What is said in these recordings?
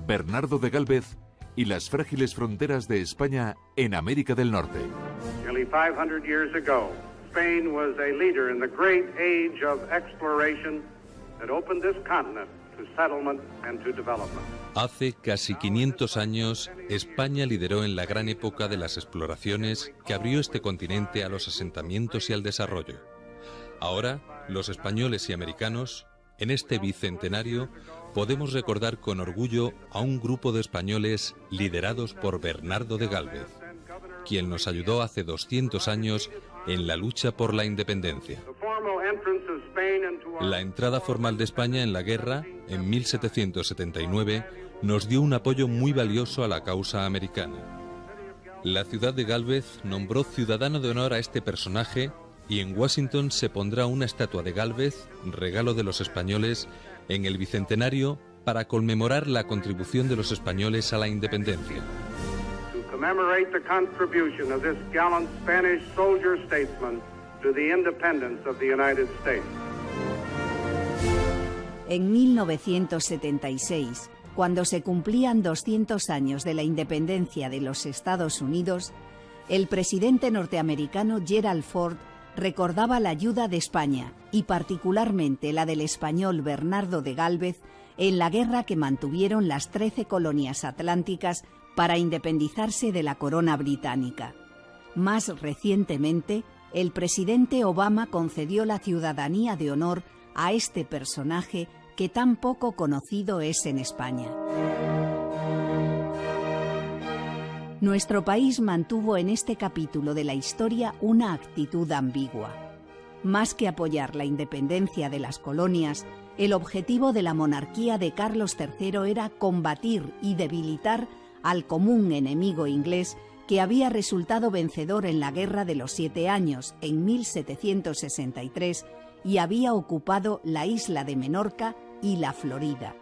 Bernardo de Gálvez y las frágiles fronteras de España en América del Norte. Nearly 500 years ago, Spain was a leader in the great age of exploration that opened this continent to settlement and to development. Hace casi 500 años, España lideró en la gran época de las exploraciones que abrió este continente a los asentamientos y al desarrollo. Ahora, los españoles y americanos, en este bicentenario, podemos recordar con orgullo a un grupo de españoles liderados por Bernardo de Gálvez, quien nos ayudó hace 200 años en la lucha por la independencia. La entrada formal de España en la guerra, en 1779, nos dio un apoyo muy valioso a la causa americana. La ciudad de Gálvez nombró ciudadano de honor a este personaje y en Washington se pondrá una estatua de Gálvez, regalo de los españoles, en el bicentenario para conmemorar la contribución de los españoles a la independencia. Commemorate the contribution of this gallant Spanish soldier-statesman to the independence of the United States. En 1976, cuando se cumplían 200 años de la independencia de los Estados Unidos, el presidente norteamericano Gerald Ford recordaba la ayuda de España, y particularmente la del español Bernardo de Gálvez, en la guerra que mantuvieron las 13 colonias atlánticas para independizarse de la corona británica. Más recientemente, el presidente Obama concedió la ciudadanía de honor a este personaje que tan poco conocido es en España. Nuestro país mantuvo en este capítulo de la historia una actitud ambigua. Más que apoyar la independencia de las colonias, el objetivo de la monarquía de Carlos III era combatir y debilitar al común enemigo inglés que había resultado vencedor en la Guerra de los 7 Años en 1763 y había ocupado la isla de Menorca y la Florida,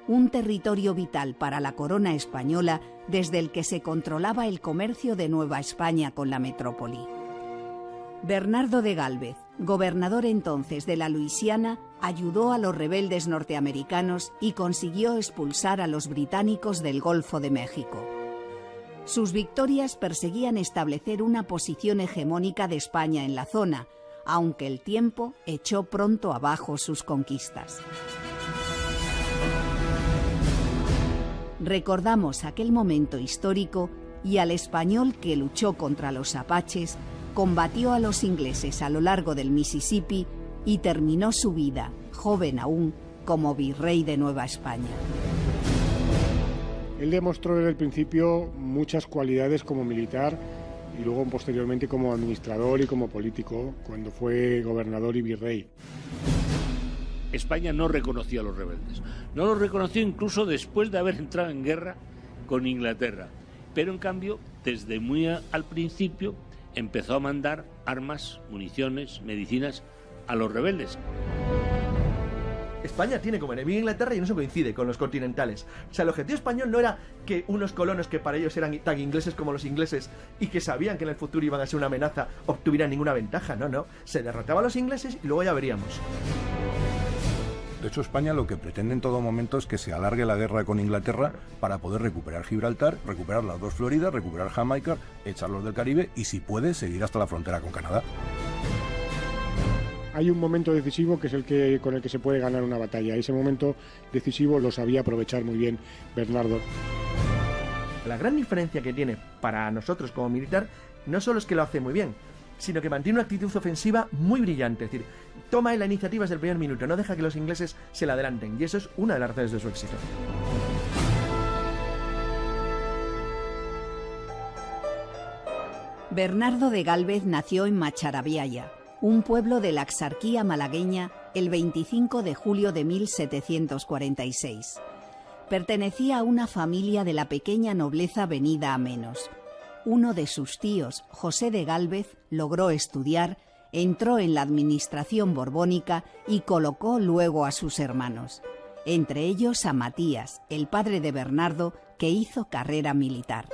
un territorio vital para la corona española desde el que se controlaba el comercio de Nueva España con la metrópoli. Bernardo de Gálvez, gobernador entonces de la Luisiana, ayudó a los rebeldes norteamericanos y consiguió expulsar a los británicos del Golfo de México. Sus victorias perseguían establecer una posición hegemónica de España en la zona, aunque el tiempo echó pronto abajo sus conquistas. Recordamos aquel momento histórico y al español que luchó contra los apaches, combatió a los ingleses a lo largo del Mississippi y terminó su vida, joven aún, como virrey de Nueva España. Él demostró desde el principio muchas cualidades como militar y luego posteriormente como administrador y como político, cuando fue gobernador y virrey. España no reconoció a los rebeldes. No los reconoció incluso después de haber entrado en guerra con Inglaterra. Pero en cambio, desde muy al principio, empezó a mandar armas, municiones, medicinas a los rebeldes. España tiene como enemigo a Inglaterra y no se coincide con los continentales. O sea, el objetivo español no era que unos colonos que para ellos eran tan ingleses como los ingleses y que sabían que en el futuro iban a ser una amenaza obtuvieran ninguna ventaja. No. Se derrotaba a los ingleses y luego ya veríamos. De hecho, España lo que pretende en todo momento es que se alargue la guerra con Inglaterra para poder recuperar Gibraltar, recuperar las dos Floridas, recuperar Jamaica, echarlos del Caribe y, si puede, seguir hasta la frontera con Canadá. Hay un momento decisivo que es con el que se puede ganar una batalla. Ese momento decisivo lo sabía aprovechar muy bien Bernardo. La gran diferencia que tiene para nosotros como militar no solo es que lo hace muy bien, sino que mantiene una actitud ofensiva muy brillante. Es decir, toma la iniciativa desde el primer minuto, no deja que los ingleses se la adelanten, y eso es una de las razones de su éxito. Bernardo de Gálvez nació en Macharabiaya, un pueblo de la Axarquía malagueña, el 25 de julio de 1746. Pertenecía a una familia de la pequeña nobleza venida a menos. Uno de sus tíos, José de Gálvez, logró estudiar, entró en la administración borbónica y colocó luego a sus hermanos, entre ellos a Matías, el padre de Bernardo, que hizo carrera militar.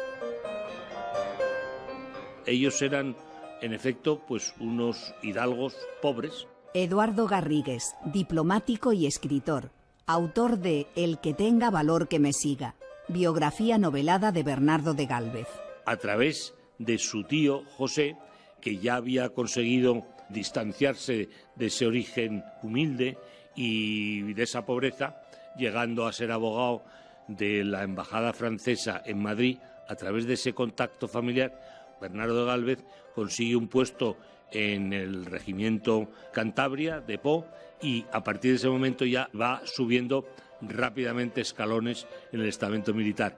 Ellos eran, en efecto, pues unos hidalgos pobres. Eduardo Garrigues, diplomático y escritor, autor de El que tenga valor que me siga, biografía novelada de Bernardo de Gálvez. A través de su tío José, que ya había conseguido distanciarse de ese origen humilde y de esa pobreza, llegando a ser abogado de la embajada francesa en Madrid. A través de ese contacto familiar, Bernardo de Gálvez consigue un puesto en el regimiento Cantabria de Po y a partir de ese momento ya va subiendo rápidamente escalones en el estamento militar.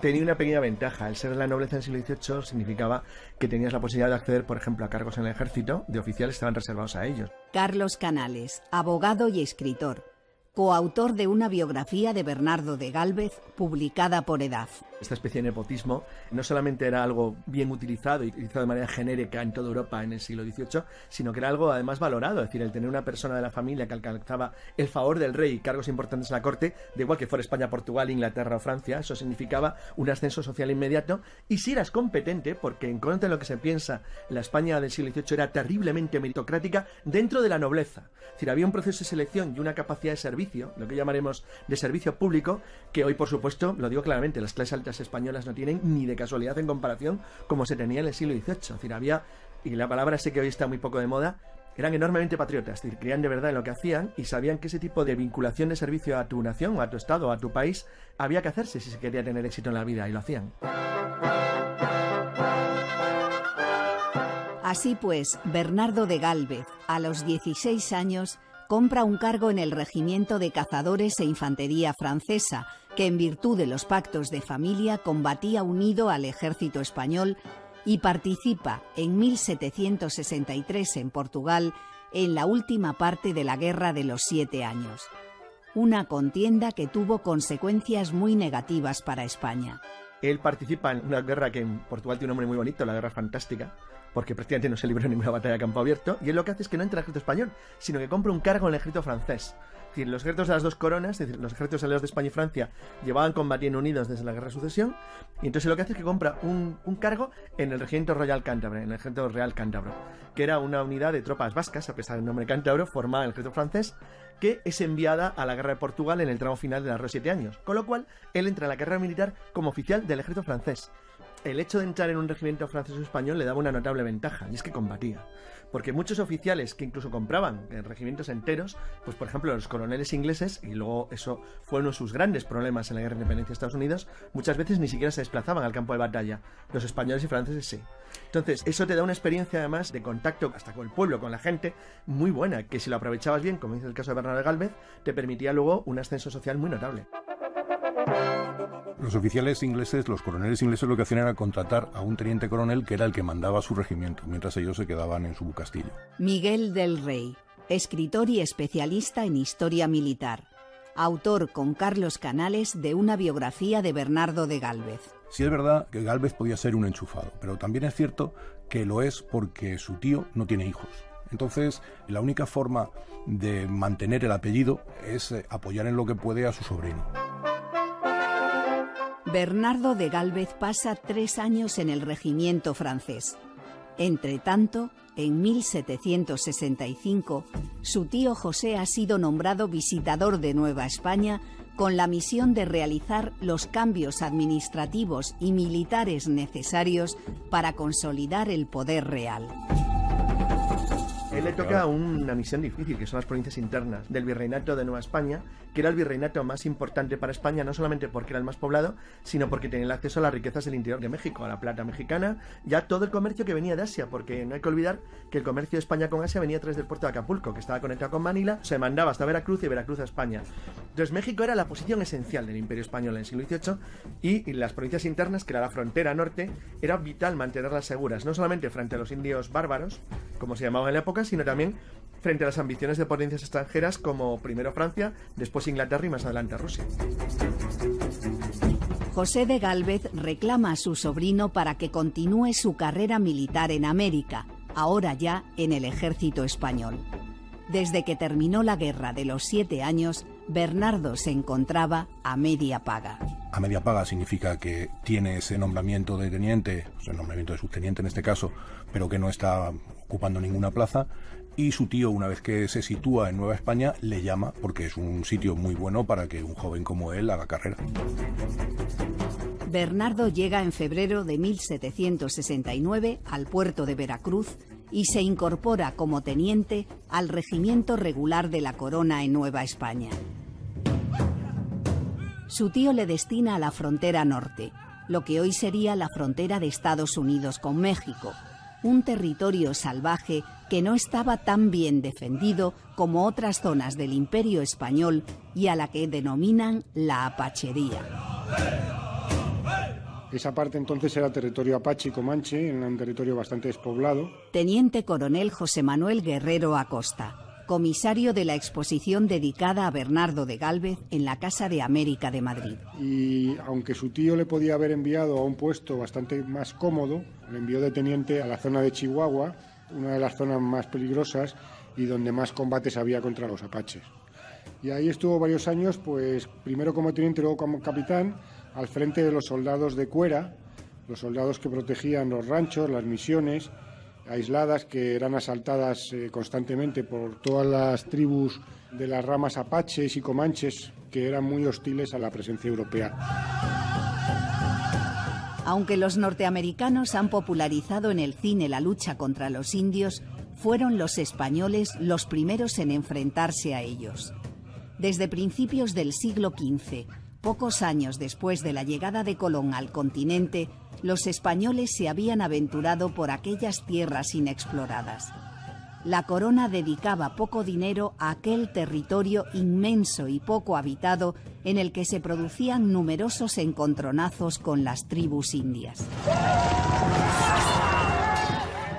Tenía una pequeña ventaja. El ser de la nobleza en el siglo XVIII significaba que tenías la posibilidad de acceder, por ejemplo, a cargos en el ejército de oficiales que estaban reservados a ellos. Carlos Canales, abogado y escritor, coautor de una biografía de Bernardo de Gálvez publicada por Edad. Esta especie de nepotismo no solamente era algo bien utilizado y utilizado de manera genérica en toda Europa en el siglo XVIII, sino que era algo además valorado. Es decir, el tener una persona de la familia que alcanzaba el favor del rey y cargos importantes en la corte, de igual que fuera España, Portugal, Inglaterra o Francia, eso significaba un ascenso social inmediato. Y si eras competente, porque en contra de lo que se piensa, la España del siglo XVIII era terriblemente meritocrática dentro de la nobleza. Es decir, había un proceso de selección y una capacidad de servicio, lo que llamaremos de servicio público, que hoy, por supuesto, lo digo claramente, las clases altas españolas no tienen ni de casualidad en comparación como se tenía en el siglo XVIII. Es decir, había, y la palabra sé que hoy está muy poco de moda, eran enormemente patriotas, es decir, creían de verdad en lo que hacían y sabían que ese tipo de vinculación de servicio a tu nación, o a tu estado, o a tu país, había que hacerse si se quería tener éxito en la vida, y lo hacían. Así pues, Bernardo de Gálvez, a los 16 años, compra un cargo en el Regimiento de Cazadores e Infantería Francesa, que en virtud de los pactos de familia combatía unido al ejército español y participa en 1763 en Portugal en la última parte de la Guerra de los 7 Años. Una contienda que tuvo consecuencias muy negativas para España. Él participa en una guerra que en Portugal tiene un nombre muy bonito, la Guerra Fantástica, porque prácticamente no se libró en ninguna batalla a campo abierto, y él lo que hace es que no entra al ejército español, sino que compra un cargo en el ejército francés. Es decir, los ejércitos de las dos coronas, es decir, los ejércitos aliados de España y Francia, llevaban combatiendo unidos desde la Guerra de Sucesión, y entonces lo que hace es que compra un cargo en el Regimiento Royal Cántabro, en el Ejército Real Cántabro, que era una unidad de tropas vascas, a pesar del nombre cántabro, formada en el ejército francés, que es enviada a la Guerra de Portugal en el tramo final de la Guerra de 7 Años, con lo cual él entra en la carrera militar como oficial del ejército francés. El hecho de entrar en un regimiento francés o español le daba una notable ventaja, y es que combatía. Porque muchos oficiales que incluso compraban en regimientos enteros, pues por ejemplo los coroneles ingleses, y luego eso fue uno de sus grandes problemas en la Guerra de Independencia de Estados Unidos, muchas veces ni siquiera se desplazaban al campo de batalla. Los españoles y franceses sí. Entonces eso te da una experiencia además de contacto hasta con el pueblo, con la gente, muy buena, que si lo aprovechabas bien, como dice el caso de Bernardo de Gálvez, te permitía luego un ascenso social muy notable. Los oficiales ingleses, los coroneles ingleses, lo que hacían era contratar a un teniente coronel que era el que mandaba su regimiento, mientras ellos se quedaban en su castillo. Miguel del Rey, escritor y especialista en historia militar, autor con Carlos Canales de una biografía de Bernardo de Gálvez. Sí es verdad que Gálvez podía ser un enchufado, pero también es cierto que lo es porque su tío no tiene hijos. Entonces, la única forma de mantener el apellido es apoyar en lo que puede a su sobrino. Bernardo de Gálvez pasa 3 años en el regimiento francés. Entretanto, en 1765, su tío José ha sido nombrado visitador de Nueva España con la misión de realizar los cambios administrativos y militares necesarios para consolidar el poder real. Él le toca una misión difícil, que son las provincias internas del Virreinato de Nueva España, que era el virreinato más importante para España, no solamente porque era el más poblado, sino porque tenía el acceso a las riquezas del interior de México, a la plata mexicana, ya todo el comercio que venía de Asia, porque no hay que olvidar que el comercio de España con Asia venía a través del puerto de Acapulco, que estaba conectado con Manila, se mandaba hasta Veracruz y Veracruz a España. Entonces México era la posición esencial del Imperio Español en el siglo XVIII, y las provincias internas, que era la frontera norte, era vital mantenerlas seguras, no solamente frente a los indios bárbaros, como se llamaban en la época, sino también frente a las ambiciones de potencias extranjeras como primero Francia, después Inglaterra y más adelante Rusia. José de Gálvez reclama a su sobrino para que continúe su carrera militar en América, ahora ya en el ejército español. Desde que terminó la Guerra de los 7 Años, Bernardo se encontraba a media paga. A media paga significa que tiene ese nombramiento de teniente, el nombramiento de subteniente en este caso, pero que no está ocupando ninguna plaza, y su tío, una vez que se sitúa en Nueva España, le llama porque es un sitio muy bueno para que un joven como él haga carrera. Bernardo llega en febrero de 1769 al puerto de Veracruz y se incorpora como teniente al regimiento regular de la Corona en Nueva España. Su tío le destina a la frontera norte, lo que hoy sería la frontera de Estados Unidos con México, un territorio salvaje que no estaba tan bien defendido como otras zonas del Imperio Español y a la que denominan la apachería. Esa parte entonces era territorio apache y comanche, en un territorio bastante despoblado. Teniente coronel José Manuel Guerrero Acosta, comisario de la exposición dedicada a Bernardo de Gálvez en la Casa de América de Madrid. Y aunque su tío le podía haber enviado a un puesto bastante más cómodo, le envió de teniente a la zona de Chihuahua, una de las zonas más peligrosas y donde más combates había contra los apaches. Y ahí estuvo varios años, pues primero como teniente, luego como capitán, al frente de los soldados de Cuera, los soldados que protegían los ranchos, las misiones aisladas que eran asaltadas constantemente por todas las tribus de las ramas apaches y comanches que eran muy hostiles a la presencia europea. Aunque los norteamericanos han popularizado en el cine la lucha contra los indios, fueron los españoles los primeros en enfrentarse a ellos. Desde principios del siglo XV, pocos años después de la llegada de Colón al continente, los españoles se habían aventurado por aquellas tierras inexploradas. La corona dedicaba poco dinero a aquel territorio inmenso y poco habitado en el que se producían numerosos encontronazos con las tribus indias.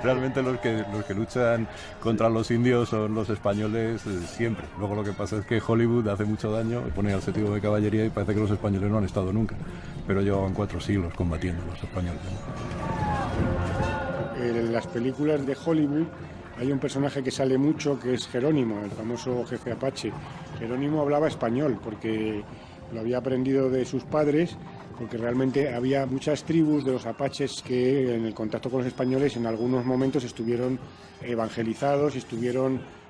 Realmente los que luchan contra los indios son los españoles siempre. Luego lo que pasa es que Hollywood hace mucho daño, pone al sentido de caballería y parece que los españoles no han estado nunca. Pero llevaban 4 siglos combatiendo los españoles. En las películas de Hollywood hay un personaje que sale mucho que es Jerónimo, el famoso jefe apache. Jerónimo hablaba español porque lo había aprendido de sus padres, porque realmente había muchas tribus de los apaches que en el contacto con los españoles en algunos momentos estuvieron evangelizados,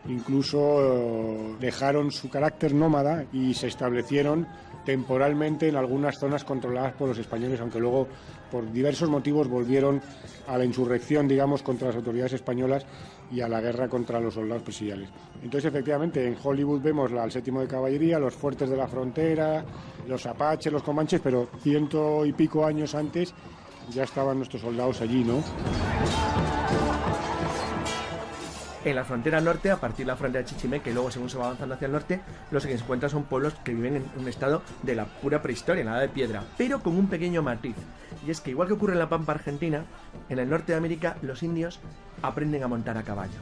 incluso dejaron su carácter nómada y se establecieron temporalmente en algunas zonas controladas por los españoles, aunque luego por diversos motivos volvieron a la insurrección, digamos, contra las autoridades españolas y a la guerra contra los soldados presidiales. Entonces, efectivamente, en Hollywood vemos al 7º de Caballería, los fuertes de la frontera, los apaches, los comanches, pero 100 y pico años antes ya estaban nuestros soldados allí, ¿no? En la frontera norte, a partir de la frontera de Chichimeque, y luego según se va avanzando hacia el norte, los que se encuentran son pueblos que viven en un estado de la pura prehistoria, nada de piedra, pero con un pequeño matiz. Y es que igual que ocurre en la Pampa Argentina, en el norte de América los indios aprenden a montar a caballo.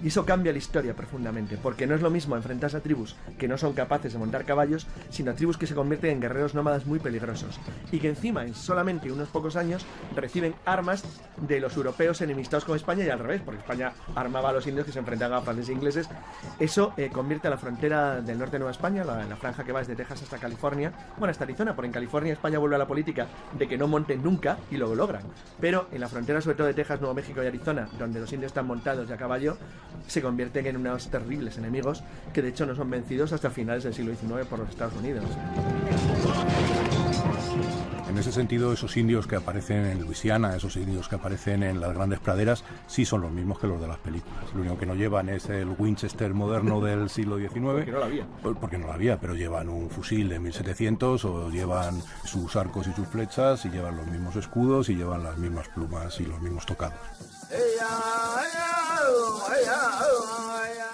Y eso cambia la historia profundamente, porque no es lo mismo enfrentarse a tribus que no son capaces de montar caballos, sino a tribus que se convierten en guerreros nómadas muy peligrosos. Y que encima, en solamente unos pocos años, reciben armas de los europeos enemistados con España y al revés, porque España armaba a los indios que se enfrentaban a franceses e ingleses. Eso convierte a la frontera del norte de Nueva España, la franja que va desde Texas hasta California, bueno, hasta Arizona, porque en California España vuelve a la política de que no monten nunca y lo logran. Pero en la frontera sobre todo de Texas, Nuevo México y Arizona, donde los indios están montados y a caballo, se convierten en unos terribles enemigos que de hecho no son vencidos hasta finales del siglo XIX por los Estados Unidos. En ese sentido, esos indios que aparecen en Luisiana, esos indios que aparecen en las grandes praderas, sí son los mismos que los de las películas. Lo único que no llevan es el Winchester moderno del siglo XIX. Porque no lo había. Porque no lo había, pero llevan un fusil de 1700 o llevan sus arcos y sus flechas y llevan los mismos escudos y llevan las mismas plumas y los mismos tocados.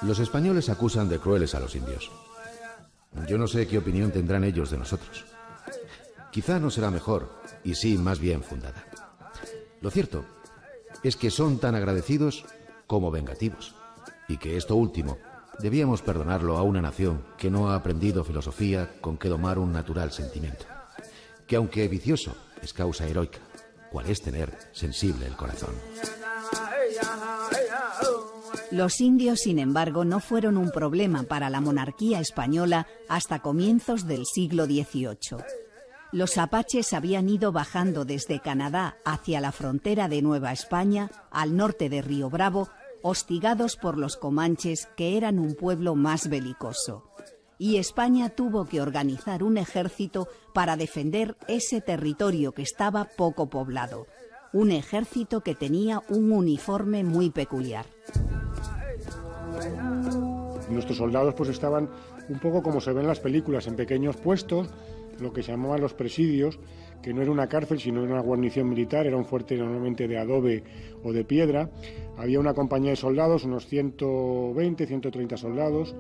Los españoles acusan de crueles a los indios. Yo no sé qué opinión tendrán ellos de nosotros. Quizá no será mejor, y sí más bien fundada. Lo cierto es que son tan agradecidos como vengativos, y que esto último debíamos perdonarlo a una nación que no ha aprendido filosofía con que domar un natural sentimiento, que aunque vicioso es causa heroica, cual es tener sensible el corazón. Los indios, sin embargo, no fueron un problema para la monarquía española hasta comienzos del siglo XVIII. Los apaches habían ido bajando desde Canadá hacia la frontera de Nueva España, al norte de Río Bravo, hostigados por los comanches, que eran un pueblo más belicoso. Y España tuvo que organizar un ejército para defender ese territorio que estaba poco poblado. Un ejército que tenía un uniforme muy peculiar. Nuestros soldados pues estaban un poco como se ve en las películas, en pequeños puestos, lo que se llamaban los presidios, que no era una cárcel sino una guarnición militar, era un fuerte normalmente de adobe o de piedra. Había una compañía de soldados, unos 120, 130 soldados,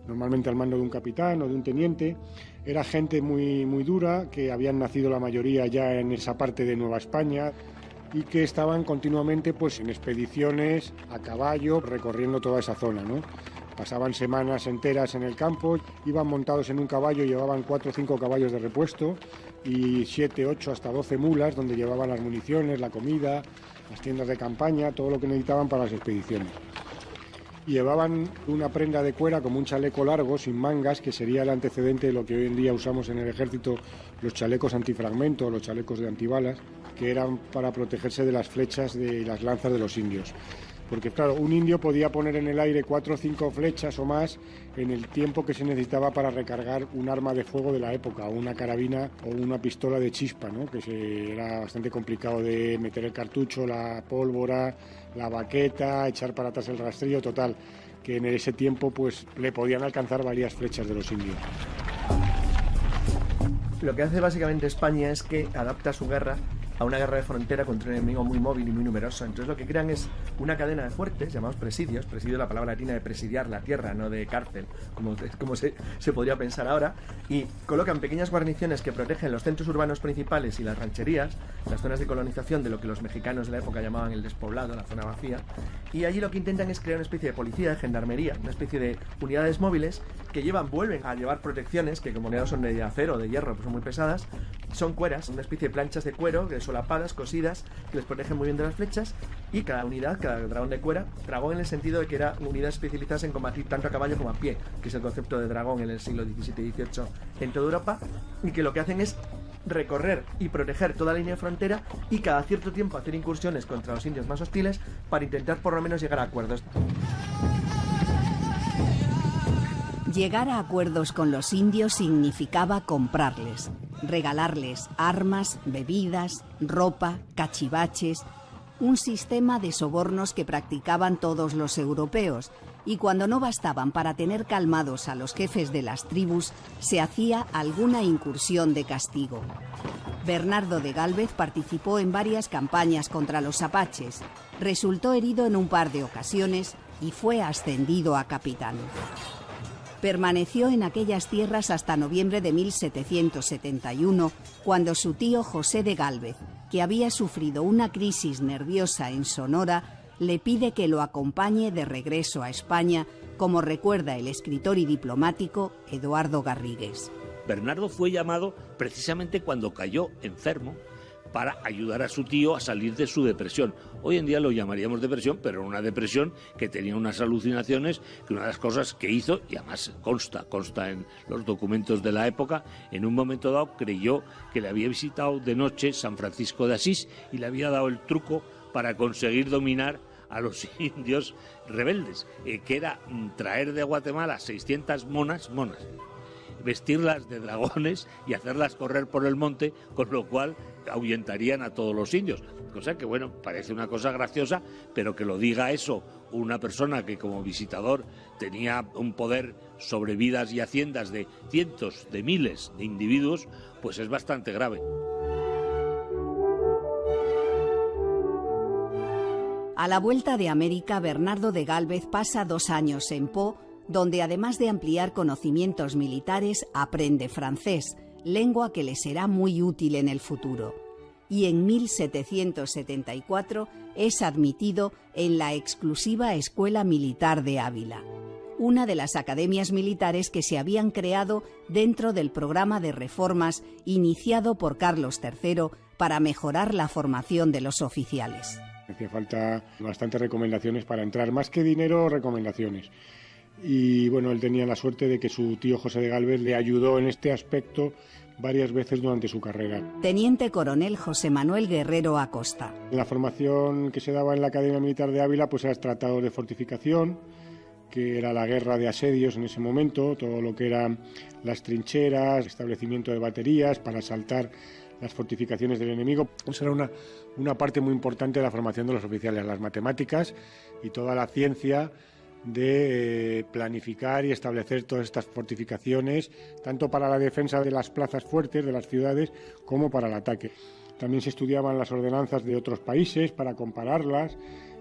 normalmente al mando de un capitán o de un teniente. Era gente muy, muy dura, que habían nacido la mayoría ya en esa parte de Nueva España y que estaban continuamente pues en expediciones a caballo recorriendo toda esa zona, ¿no? Pasaban semanas enteras en el campo, iban montados en un caballo, llevaban 4 o 5 caballos de repuesto y 7, 8, hasta 12 mulas donde llevaban las municiones, la comida, las tiendas de campaña, todo lo que necesitaban para las expediciones. Llevaban una prenda de cuera como un chaleco largo, sin mangas, que sería el antecedente de lo que hoy en día usamos en el ejército, los chalecos antifragmento, los chalecos de antibalas, que eran para protegerse de las flechas de las lanzas de los indios. Porque claro, un indio podía poner en el aire 4 o 5 flechas o más en el tiempo que se necesitaba para recargar un arma de fuego de la época, o una carabina o una pistola de chispa, ¿no? Que era bastante complicado de meter el cartucho, la pólvora, la baqueta, echar para atrás el rastrillo, total, que en ese tiempo pues le podían alcanzar varias flechas de los indios. Lo que hace básicamente España es que adapta su guerra a una guerra de frontera contra un enemigo muy móvil y muy numeroso. Entonces lo que crean es una cadena de fuertes llamados presidios. Presidio es la palabra latina de presidiar la tierra, no de cárcel, como se podría pensar ahora, y colocan pequeñas guarniciones que protegen los centros urbanos principales y las rancherías, las zonas de colonización de lo que los mexicanos de la época llamaban el despoblado, la zona vacía, y allí lo que intentan es crear una especie de policía, de gendarmería, una especie de unidades móviles que vuelven a llevar protecciones que, como no son de acero o de hierro, pues son muy pesadas, son cueras, una especie de planchas de cuero, solapadas, cosidas, que les protegen muy bien de las flechas, y cada unidad, cada dragón de cuera, dragón en el sentido de que era unidades especializadas en combatir tanto a caballo como a pie, que es el concepto de dragón en el siglo XVII y XVIII en toda Europa, y que lo que hacen es recorrer y proteger toda la línea de frontera y cada cierto tiempo hacer incursiones contra los indios más hostiles para intentar por lo menos llegar a acuerdos. Llegar a acuerdos con los indios significaba comprarles, regalarles armas, bebidas, ropa, cachivaches, un sistema de sobornos que practicaban todos los europeos, y cuando no bastaban para tener calmados a los jefes de las tribus, se hacía alguna incursión de castigo. Bernardo de Gálvez participó en varias campañas contra los apaches, resultó herido en un par de ocasiones y fue ascendido a capitán. Permaneció en aquellas tierras hasta noviembre de 1771, cuando su tío José de Gálvez, que había sufrido una crisis nerviosa en Sonora, le pide que lo acompañe de regreso a España, como recuerda el escritor y diplomático Eduardo Garrigues. Bernardo fue llamado precisamente cuando cayó enfermo para ayudar a su tío a salir de su depresión. Hoy en día lo llamaríamos depresión, pero una depresión que tenía unas alucinaciones, que una de las cosas que hizo, y además consta en los documentos de la época, en un momento dado creyó que le había visitado de noche San Francisco de Asís y le había dado el truco para conseguir dominar a los indios rebeldes, que era traer de Guatemala 600 monas, vestirlas de dragones y hacerlas correr por el monte, con lo cual ahuyentarían a todos los indios. Cosa que, bueno, parece una cosa graciosa, pero que lo diga eso una persona que como visitador tenía un poder sobre vidas y haciendas de cientos de miles de individuos, pues es bastante grave. A la vuelta de América, Bernardo de Gálvez pasa 2 años en Po, donde además de ampliar conocimientos militares, aprende francés, lengua que le será muy útil en el futuro. Y en 1774 es admitido en la exclusiva Escuela Militar de Ávila, una de las academias militares que se habían creado dentro del programa de reformas iniciado por Carlos III para mejorar la formación de los oficiales. Hacía falta bastantes recomendaciones para entrar, más que dinero, recomendaciones. Y bueno, él tenía la suerte de que su tío José de Gálvez le ayudó en este aspecto varias veces durante su carrera. Teniente Coronel José Manuel Guerrero Acosta. La formación que se daba en la Academia Militar de Ávila pues era tratado de fortificación, que era la guerra de asedios en ese momento, todo lo que eran las trincheras, establecimiento de baterías para asaltar las fortificaciones del enemigo. Esa era una parte muy importante de la formación de los oficiales, las matemáticas y toda la ciencia de planificar y establecer todas estas fortificaciones, tanto para la defensa de las plazas fuertes de las ciudades como para el ataque. También se estudiaban las ordenanzas de otros países para compararlas,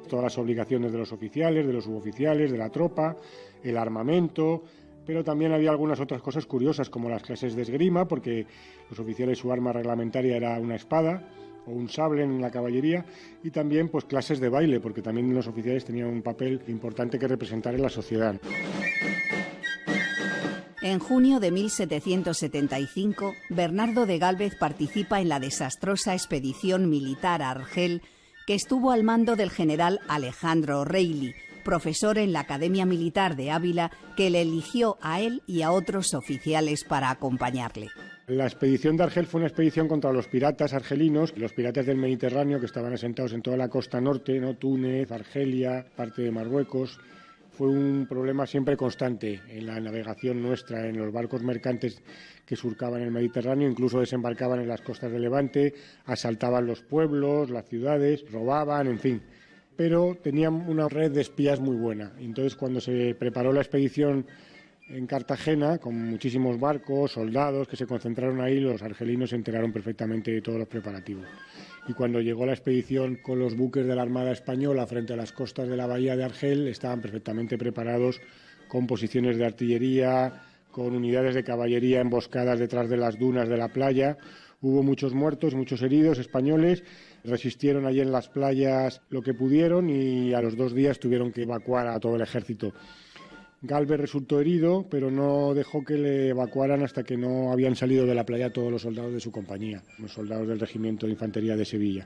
todas las obligaciones de los oficiales, de los suboficiales, de la tropa, el armamento, pero también había algunas otras cosas curiosas como las clases de esgrima, porque los oficiales su arma reglamentaria era una espada o un sable en la caballería, y también pues clases de baile, porque también los oficiales tenían un papel importante que representar en la sociedad. En junio de 1775, Bernardo de Gálvez participa en la desastrosa expedición militar a Argel, que estuvo al mando del general Alejandro Reilly, profesor en la Academia Militar de Ávila, que le eligió a él y a otros oficiales para acompañarle. La expedición de Argel fue una expedición contra los piratas argelinos, los piratas del Mediterráneo que estaban asentados en toda la costa norte, ¿no? Túnez, Argelia, parte de Marruecos. Fue un problema siempre constante en la navegación nuestra, en los barcos mercantes que surcaban el Mediterráneo, incluso desembarcaban en las costas de Levante, asaltaban los pueblos, las ciudades, robaban, en fin. Pero tenían una red de espías muy buena. Entonces, cuando se preparó la expedición en Cartagena, con muchísimos barcos, soldados que se concentraron ahí, los argelinos se enteraron perfectamente de todos los preparativos. Y cuando llegó la expedición con los buques de la Armada Española frente a las costas de la bahía de Argel, estaban perfectamente preparados con posiciones de artillería, con unidades de caballería emboscadas detrás de las dunas de la playa. Hubo muchos muertos, muchos heridos españoles, resistieron allí en las playas lo que pudieron y a los 2 días tuvieron que evacuar a todo el ejército. Gálvez resultó herido, pero no dejó que le evacuaran hasta que no habían salido de la playa todos los soldados de su compañía, los soldados del Regimiento de Infantería de Sevilla.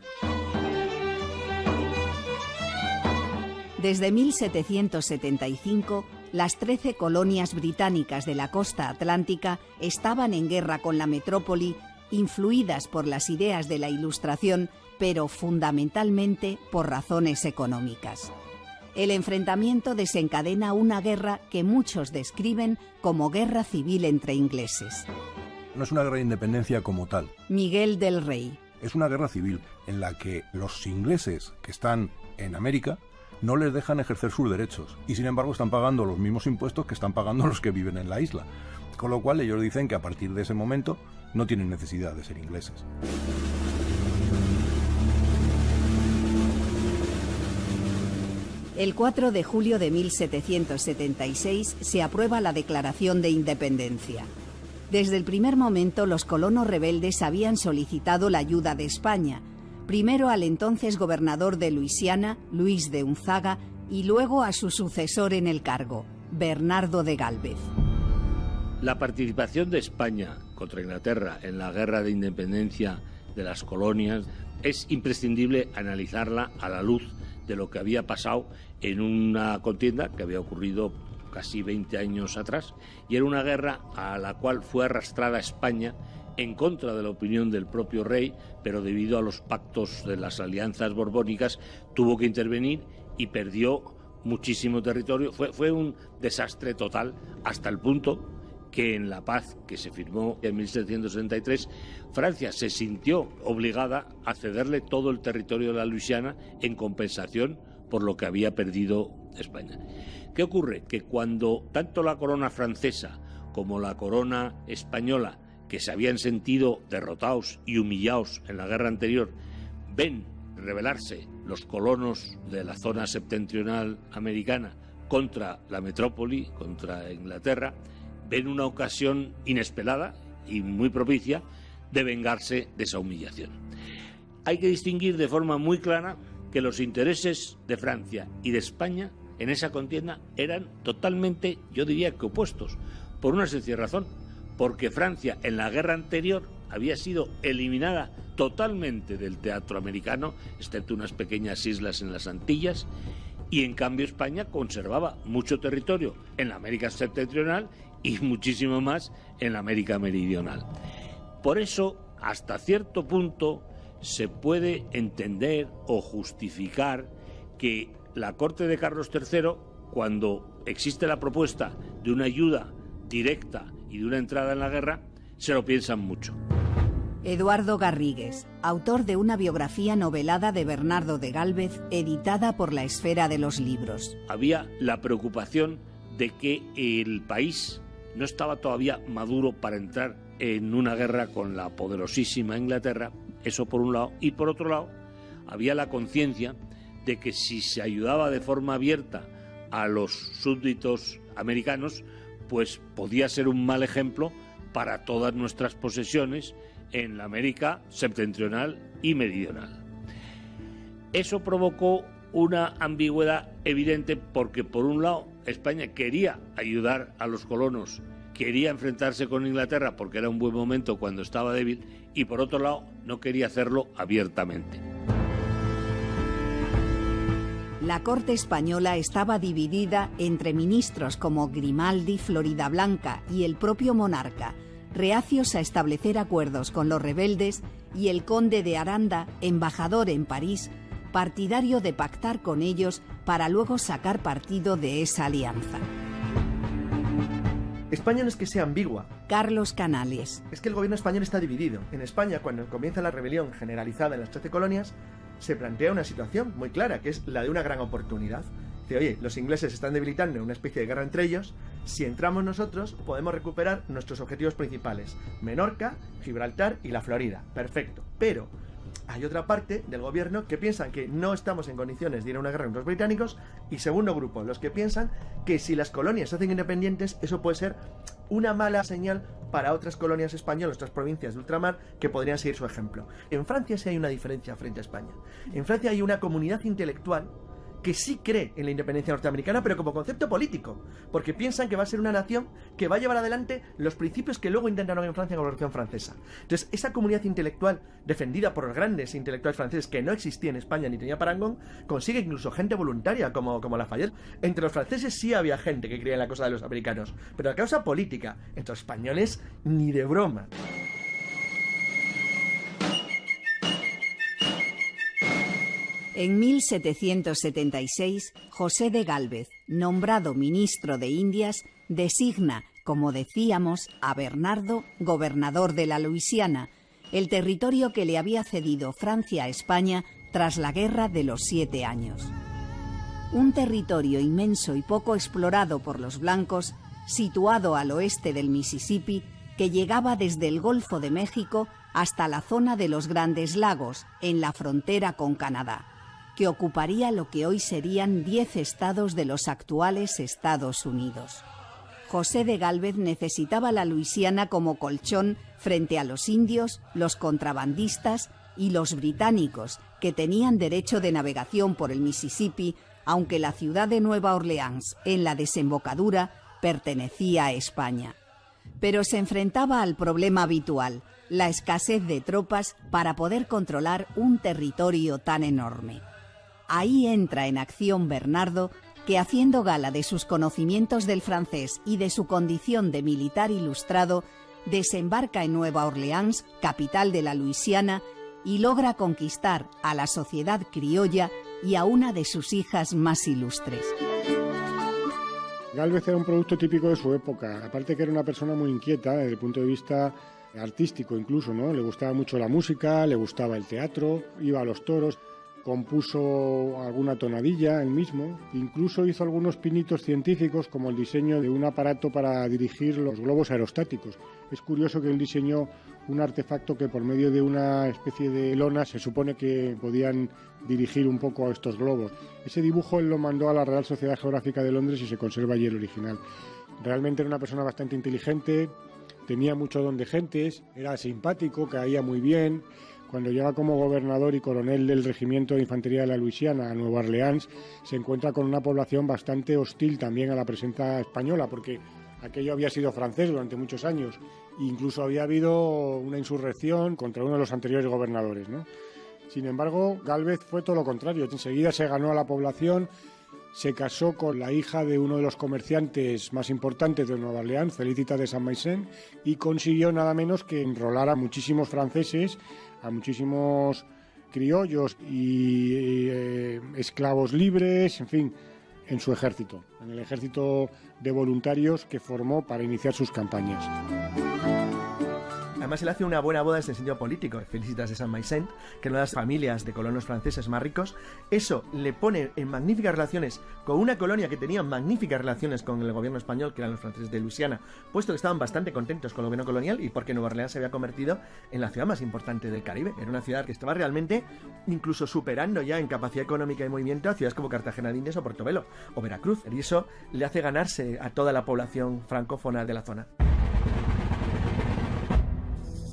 Desde 1775, las 13 colonias británicas de la costa atlántica estaban en guerra con la metrópoli, influidas por las ideas de la Ilustración, pero fundamentalmente por razones económicas. El enfrentamiento desencadena una guerra que muchos describen como guerra civil entre ingleses. No es una guerra de independencia como tal. Miguel del Rey. Es una guerra civil en la que los ingleses que están en América no les dejan ejercer sus derechos y sin embargo están pagando los mismos impuestos que están pagando los que viven en la isla. Con lo cual ellos dicen que a partir de ese momento no tienen necesidad de ser ingleses. El 4 de julio de 1776 se aprueba la Declaración de Independencia. Desde el primer momento los colonos rebeldes habían solicitado la ayuda de España, primero al entonces gobernador de Luisiana, Luis de Unzaga, y luego a su sucesor en el cargo, Bernardo de Gálvez. La participación de España contra Inglaterra en la guerra de independencia de las colonias es imprescindible analizarla a la luz de lo que había pasado en una contienda que había ocurrido casi 20 años atrás, y era una guerra a la cual fue arrastrada España en contra de la opinión del propio rey, pero debido a los pactos de las alianzas borbónicas tuvo que intervenir y perdió muchísimo territorio. Fue un desastre total hasta el punto que en la paz que se firmó en 1763, Francia se sintió obligada a cederle todo el territorio de la Luisiana en compensación por lo que había perdido España. ¿Qué ocurre? Que cuando tanto la corona francesa como la corona española, que se habían sentido derrotados y humillados en la guerra anterior, ven rebelarse los colonos de la zona septentrional americana contra la metrópoli, contra Inglaterra, ven una ocasión inesperada y muy propicia de vengarse de esa humillación. Hay que distinguir de forma muy clara que los intereses de Francia y de España en esa contienda eran totalmente, yo diría que opuestos, por una sencilla razón, porque Francia en la guerra anterior había sido eliminada totalmente del teatro americano, excepto unas pequeñas islas en las Antillas, y en cambio España conservaba mucho territorio en la América septentrional y muchísimo más en la América meridional. Por eso, hasta cierto punto, se puede entender o justificar que la corte de Carlos III, cuando existe la propuesta de una ayuda directa y de una entrada en la guerra, se lo piensan mucho. Eduardo Garrigues, autor de una biografía novelada de Bernardo de Gálvez, editada por La Esfera de los Libros. Había la preocupación de que el país no estaba todavía maduro para entrar en una guerra con la poderosísima Inglaterra, eso por un lado, y por otro lado había la conciencia de que si se ayudaba de forma abierta a los súbditos americanos, pues podía ser un mal ejemplo para todas nuestras posesiones en la América septentrional y meridional. Eso provocó una ambigüedad evidente porque, por un lado, España quería ayudar a los colonos, quería enfrentarse con Inglaterra porque era un buen momento cuando estaba débil, y por otro lado, no quería hacerlo abiertamente. La corte española estaba dividida entre ministros como Grimaldi, Floridablanca y el propio monarca, reacios a establecer acuerdos con los rebeldes, y el conde de Aranda, embajador en París, partidario de pactar con ellos para luego sacar partido de esa alianza. España no es que sea ambigua. Carlos Canales. Es que el gobierno español está dividido. En España, cuando comienza la rebelión generalizada en las 13 colonias, se plantea una situación muy clara, que es la de una gran oportunidad. Dice, oye, los ingleses están debilitando en una especie de guerra entre ellos, si entramos nosotros podemos recuperar nuestros objetivos principales, Menorca, Gibraltar y la Florida. Perfecto. Pero hay otra parte del gobierno que piensan que no estamos en condiciones de ir a una guerra con los británicos, y segundo grupo, los que piensan que si las colonias se hacen independientes, eso puede ser una mala señal para otras colonias españolas, otras provincias de ultramar que podrían seguir su ejemplo. En Francia sí hay una diferencia frente a España. En Francia hay una comunidad intelectual que sí cree en la independencia norteamericana, pero como concepto político, porque piensan que va a ser una nación que va a llevar adelante los principios que luego intentaron en Francia con la Revolución Francesa. Entonces, esa comunidad intelectual, defendida por los grandes intelectuales franceses, que no existía en España ni tenía parangón, consigue incluso gente voluntaria como Lafayette. Entre los franceses sí había gente que creía en la cosa de los americanos, pero la causa política, entre los españoles, ni de broma. En 1776, José de Gálvez, nombrado ministro de Indias, designa, como decíamos, a Bernardo gobernador de la Luisiana, el territorio que le había cedido Francia a España tras la Guerra de los 7 Años. Un territorio inmenso y poco explorado por los blancos, situado al oeste del Mississippi, que llegaba desde el Golfo de México hasta la zona de los Grandes Lagos, en la frontera con Canadá, que ocuparía lo que hoy serían 10 estados de los actuales Estados Unidos. José de Gálvez necesitaba la Luisiana como colchón frente a los indios, los contrabandistas y los británicos, que tenían derecho de navegación por el Mississippi, aunque la ciudad de Nueva Orleans, en la desembocadura, pertenecía a España. Pero se enfrentaba al problema habitual, la escasez de tropas para poder controlar un territorio tan enorme. Ahí entra en acción Bernardo, que, haciendo gala de sus conocimientos del francés y de su condición de militar ilustrado, desembarca en Nueva Orleans, capital de la Luisiana, y logra conquistar a la sociedad criolla y a una de sus hijas más ilustres. Gálvez era un producto típico de su época, aparte que era una persona muy inquieta desde el punto de vista artístico incluso, ¿no? Le gustaba mucho la música, le gustaba el teatro, iba a los toros, compuso alguna tonadilla él mismo, incluso hizo algunos pinitos científicos como el diseño de un aparato para dirigir los globos aerostáticos. Es curioso que él diseñó un artefacto que por medio de una especie de lona se supone que podían dirigir un poco a estos globos. Ese dibujo él lo mandó a la Real Sociedad Geográfica de Londres y se conserva allí el original. Realmente era una persona bastante inteligente, tenía mucho don de gentes, era simpático, caía muy bien. Cuando llega como gobernador y coronel del Regimiento de Infantería de la Luisiana a Nueva Orleans, se encuentra con una población bastante hostil también a la presencia española, porque aquello había sido francés durante muchos años. Incluso había habido una insurrección contra uno de los anteriores gobernadores, ¿no? Sin embargo, Gálvez fue todo lo contrario. Enseguida se ganó a la población se casó con la hija de uno de los comerciantes más importantes de Nueva Orleans, Félicita de Saint-Maixent, y consiguió nada menos que enrolar a muchísimos franceses, a muchísimos criollos y esclavos libres, en fin, en su ejército, en el ejército de voluntarios que formó para iniciar sus campañas. Además, él hace una buena boda desde el sentido político. Félicitas de Saint-Maixent, que es una de las familias de colonos franceses más ricos. Eso le pone en magníficas relaciones con una colonia que tenía magníficas relaciones con el gobierno español, que eran los franceses de Luisiana, puesto que estaban bastante contentos con el gobierno colonial y porque Nueva Orleans se había convertido en la ciudad más importante del Caribe. Era una ciudad que estaba realmente incluso superando ya en capacidad económica y movimiento a ciudades como Cartagena de Indias o Portobelo o Veracruz. Y eso le hace ganarse a toda la población francófona de la zona.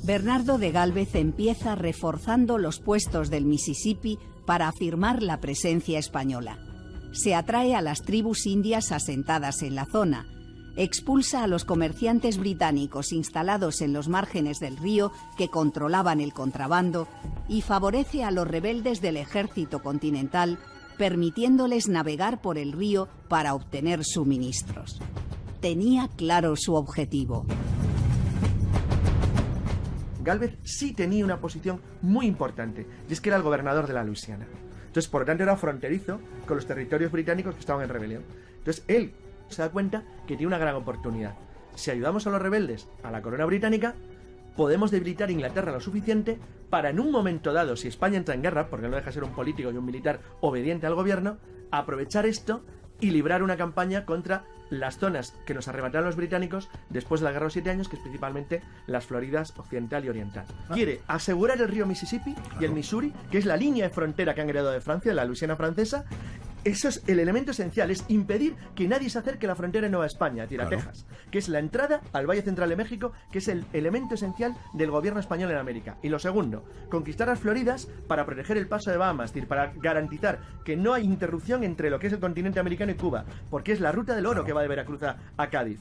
Bernardo de Gálvez empieza reforzando los puestos del Mississippi para afirmar la presencia española. Se atrae a las tribus indias asentadas en la zona, expulsa a los comerciantes británicos instalados en los márgenes del río que controlaban el contrabando y favorece a los rebeldes del ejército continental, permitiéndoles navegar por el río para obtener suministros. Tenía claro su objetivo. Gálvez sí tenía una posición muy importante, y es que era el gobernador de la Luisiana. Entonces, por lo tanto, era fronterizo con los territorios británicos que estaban en rebelión. Entonces, él se da cuenta que tiene una gran oportunidad. Si ayudamos a los rebeldes, a la corona británica, podemos debilitar a Inglaterra lo suficiente para, en un momento dado, si España entra en guerra, porque no deja de ser un político y un militar obediente al gobierno, aprovechar esto y librar una campaña contra las zonas que nos arrebataron los británicos después de la Guerra de los 7 años, que es principalmente las Floridas occidental y oriental. Quiere asegurar el río Mississippi y el Missouri, que es la línea de frontera que han heredado de Francia, de la Luisiana francesa. Eso es el elemento esencial, es impedir que nadie se acerque a la frontera de Nueva España, Texas, que es la entrada al Valle Central de México, que es el elemento esencial del gobierno español en América. Y lo segundo, conquistar las Floridas para proteger el paso de Bahamas, es decir, para garantizar que no hay interrupción entre lo que es el continente americano y Cuba, porque es la ruta del oro que va de Veracruz a Cádiz.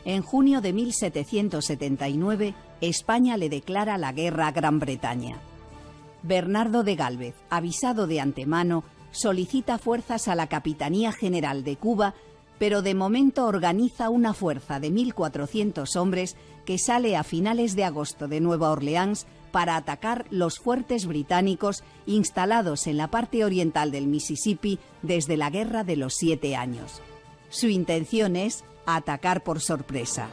En junio de 1779, España le declara la guerra a Gran Bretaña. Bernardo de Gálvez, avisado de antemano, solicita fuerzas a la Capitanía General de Cuba, pero de momento organiza una fuerza de 1.400 hombres que sale a finales de agosto de Nueva Orleans para atacar los fuertes británicos instalados en la parte oriental del Mississippi desde la Guerra de los 7 años. Su intención es atacar por sorpresa.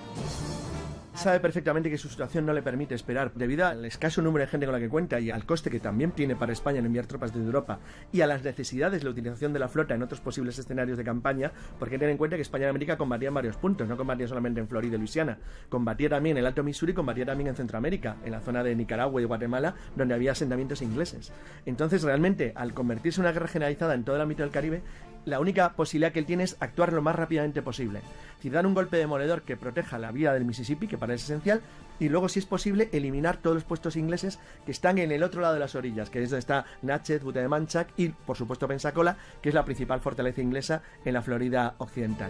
Sabe perfectamente que su situación no le permite esperar, debido al escaso número de gente con la que cuenta y al coste que también tiene para España en enviar tropas desde Europa y a las necesidades de la utilización de la flota en otros posibles escenarios de campaña, porque ten en cuenta que España y América combatía en varios puntos, no combatía solamente en Florida y Luisiana, combatía también en el Alto Missouri, combatía también en Centroamérica, en la zona de Nicaragua y Guatemala, donde había asentamientos ingleses. Entonces, realmente, al convertirse en una guerra generalizada en todo el ámbito del Caribe, la única posibilidad que él tiene es actuar lo más rápidamente posible. Si dan un golpe demoledor que proteja la vía del Mississippi, que para él es esencial, y luego, si es posible, eliminar todos los puestos ingleses que están en el otro lado de las orillas, que es donde está Natchez, Butte de Manchac y, por supuesto, Pensacola, que es la principal fortaleza inglesa en la Florida occidental.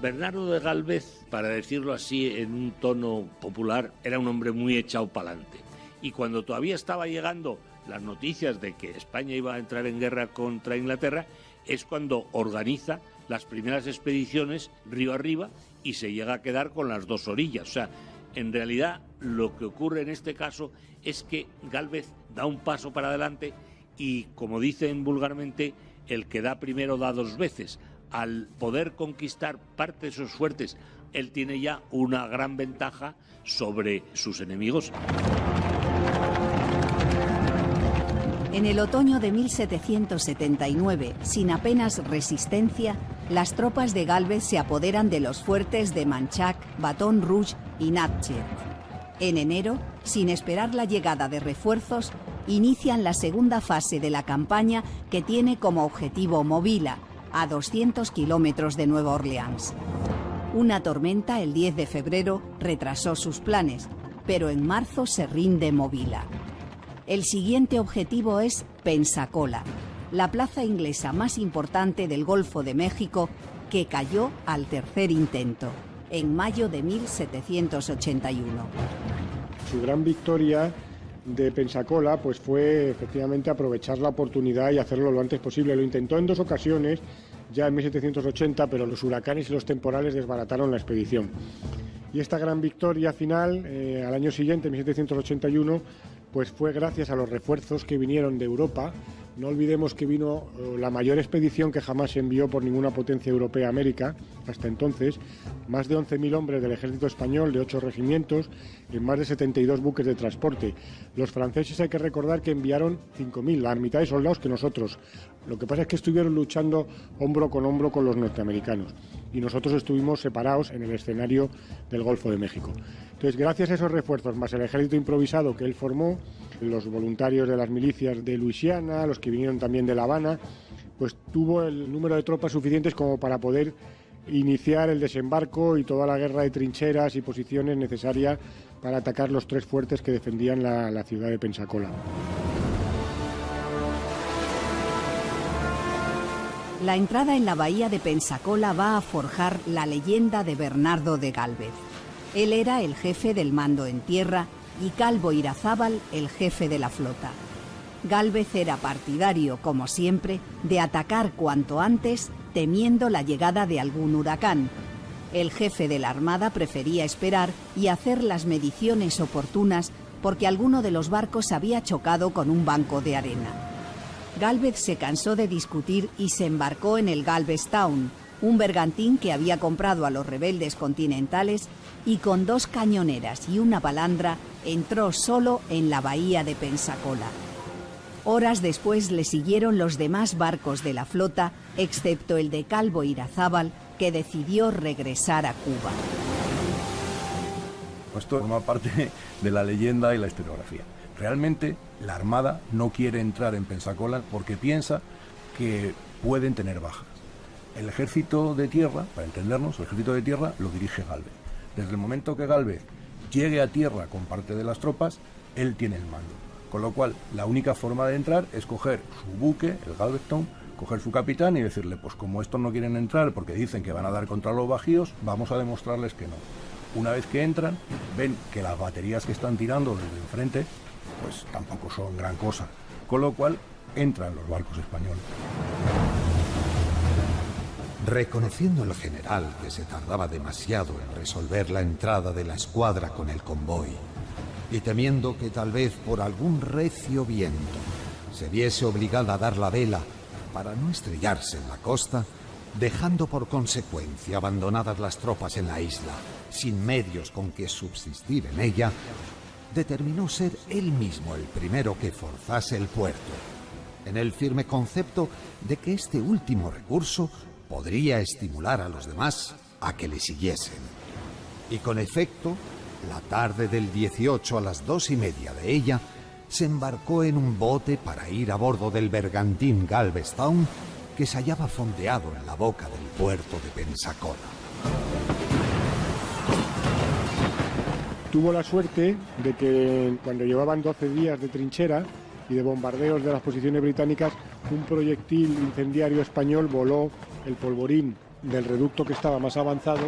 Bernardo de Gálvez, para decirlo así en un tono popular, era un hombre muy echado para adelante. Y cuando todavía estaba llegando las noticias de que España iba a entrar en guerra contra Inglaterra, es cuando organiza las primeras expediciones río arriba y se llega a quedar con las dos orillas. O sea, en realidad lo que ocurre en este caso es que Gálvez da un paso para adelante y, como dicen vulgarmente, el que da primero da dos veces. Al poder conquistar parte de esos fuertes, él tiene ya una gran ventaja sobre sus enemigos. En el otoño de 1779, sin apenas resistencia, las tropas de Gálvez se apoderan de los fuertes de Manchac, Baton Rouge y Natchez. En enero, sin esperar la llegada de refuerzos, inician la segunda fase de la campaña que tiene como objetivo Movila, a 200 kilómetros de Nueva Orleans. Una tormenta el 10 de febrero retrasó sus planes, pero en marzo se rinde Movila. El siguiente objetivo es Pensacola, la plaza inglesa más importante del Golfo de México, que cayó al tercer intento, en mayo de 1781. Su gran victoria de Pensacola pues fue efectivamente aprovechar la oportunidad y hacerlo lo antes posible. Lo intentó en 2 ocasiones, ya en 1780, pero los huracanes y los temporales desbarataron la expedición. Y esta gran victoria final, al año siguiente, en 1781, pues fue gracias a los refuerzos que vinieron de Europa. No olvidemos que vino la mayor expedición que jamás se envió por ninguna potencia europea a América, hasta entonces, más de 11.000 hombres del ejército español, de 8 regimientos, en más de 72 buques de transporte. Los franceses hay que recordar que enviaron 5.000, la mitad de soldados que nosotros. Lo que pasa es que estuvieron luchando hombro con hombro con los norteamericanos y nosotros estuvimos separados en el escenario del Golfo de México. Entonces, gracias a esos refuerzos, más el ejército improvisado que él formó, los voluntarios de las milicias de Luisiana, los que vinieron también de La Habana, pues tuvo el número de tropas suficientes como para poder iniciar el desembarco y toda la guerra de trincheras y posiciones necesaria para atacar los 3 fuertes que defendían la ciudad de Pensacola. La entrada en la bahía de Pensacola va a forjar la leyenda de Bernardo de Gálvez. Él era el jefe del mando en tierra y Calvo Irazábal el jefe de la flota. Gálvez era partidario, como siempre, de atacar cuanto antes, temiendo la llegada de algún huracán. El jefe de la armada prefería esperar y hacer las mediciones oportunas porque alguno de los barcos había chocado con un banco de arena. Gálvez se cansó de discutir y se embarcó en el Galvestown, un bergantín que había comprado a los rebeldes continentales, y con 2 cañoneras y una balandra entró solo en la bahía de Pensacola. Horas después le siguieron los demás barcos de la flota, excepto el de Calvo Irazábal, que decidió regresar a Cuba. Esto forma parte de la leyenda y la historiografía. Realmente la Armada no quiere entrar en Pensacola porque piensa que pueden tener bajas. El ejército de tierra, para entendernos, el ejército de tierra lo dirige Gálvez. Desde el momento que Gálvez llegue a tierra con parte de las tropas, él tiene el mando. Con lo cual, la única forma de entrar es coger su buque, el Galveston, coger su capitán y decirle, pues como estos no quieren entrar porque dicen que van a dar contra los bajíos, vamos a demostrarles que no. Una vez que entran, ven que las baterías que están tirando desde enfrente, pues tampoco son gran cosa. Con lo cual, entran los barcos españoles. Reconociendo el general que se tardaba demasiado en resolver la entrada de la escuadra con el convoy, y temiendo que tal vez por algún recio viento se viese obligada a dar la vela para no estrellarse en la costa, dejando por consecuencia abandonadas las tropas en la isla, sin medios con que subsistir en ella, determinó ser él mismo el primero que forzase el puerto, en el firme concepto de que este último recurso podría estimular a los demás a que le siguiesen. Y con efecto, la tarde del 18 a las 2:30 de ella, se embarcó en un bote para ir a bordo del bergantín Galvestown, que se hallaba fondeado en la boca del puerto de Pensacola. Tuvo la suerte de que cuando llevaban 12 días de trinchera y de bombardeos de las posiciones británicas, un proyectil incendiario español voló el polvorín del reducto que estaba más avanzado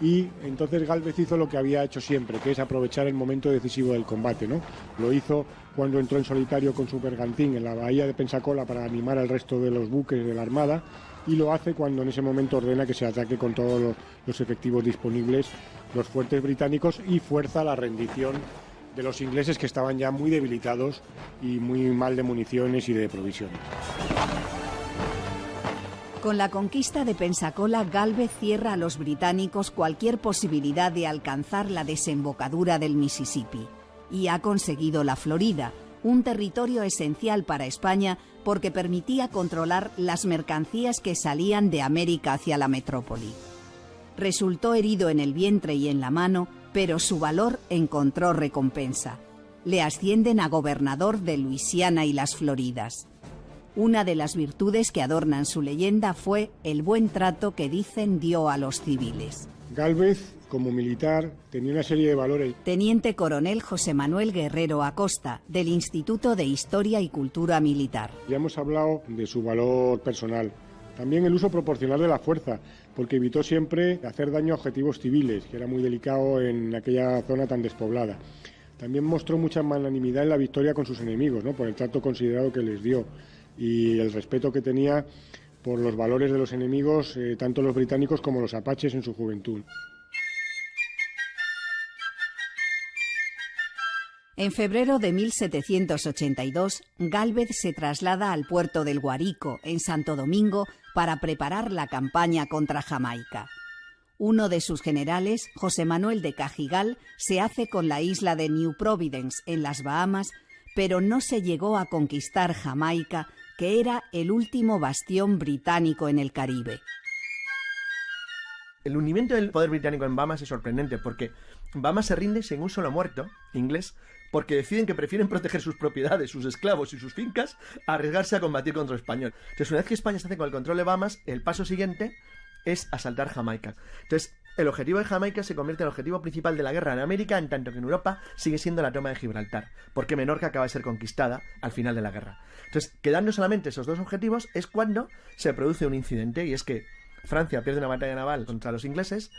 y entonces Gálvez hizo lo que había hecho siempre, que es aprovechar el momento decisivo del combate, ¿no? Lo hizo cuando entró en solitario con su bergantín en la bahía de Pensacola para animar al resto de los buques de la Armada y lo hace cuando en ese momento ordena que se ataque con todos los efectivos disponibles los fuertes británicos y fuerza la rendición de los ingleses que estaban ya muy debilitados y muy mal de municiones y de provisiones. Con la conquista de Pensacola, Gálvez cierra a los británicos cualquier posibilidad de alcanzar la desembocadura del Mississippi y ha conseguido la Florida, un territorio esencial para España porque permitía controlar las mercancías que salían de América hacia la metrópoli. Resultó herido en el vientre y en la mano, pero su valor encontró recompensa. Le ascienden a gobernador de Luisiana y las Floridas. Una de las virtudes que adornan su leyenda fue el buen trato que dicen dio a los civiles. Gálvez, como militar, tenía una serie de valores. Teniente coronel José Manuel Guerrero Acosta, del Instituto de Historia y Cultura Militar. Ya hemos hablado de su valor personal. También el uso proporcional de la fuerza, porque evitó siempre hacer daño a objetivos civiles, que era muy delicado en aquella zona tan despoblada. También mostró mucha magnanimidad en la victoria con sus enemigos, ¿no? Por el trato considerado que les dio y el respeto que tenía por los valores de los enemigos, tanto los británicos como los apaches en su juventud. En febrero de 1782, Gálvez se traslada al puerto del Guarico, en Santo Domingo, para preparar la campaña contra Jamaica. Uno de sus generales, José Manuel de Cajigal, se hace con la isla de New Providence, en las Bahamas, pero no se llegó a conquistar Jamaica, que era el último bastión británico en el Caribe. El hundimiento del poder británico en Bahamas es sorprendente, porque Bahamas se rinde sin un solo muerto inglés, porque deciden que prefieren proteger sus propiedades, sus esclavos y sus fincas a arriesgarse a combatir contra el español. Entonces, una vez que España se hace con el control de Bahamas, el paso siguiente es asaltar Jamaica. Entonces, el objetivo de Jamaica se convierte en el objetivo principal de la guerra en América, en tanto que en Europa sigue siendo la toma de Gibraltar, porque Menorca acaba de ser conquistada al final de la guerra. Entonces, quedando solamente esos dos objetivos, es cuando se produce un incidente, y es que Francia pierde una batalla naval contra los ingleses,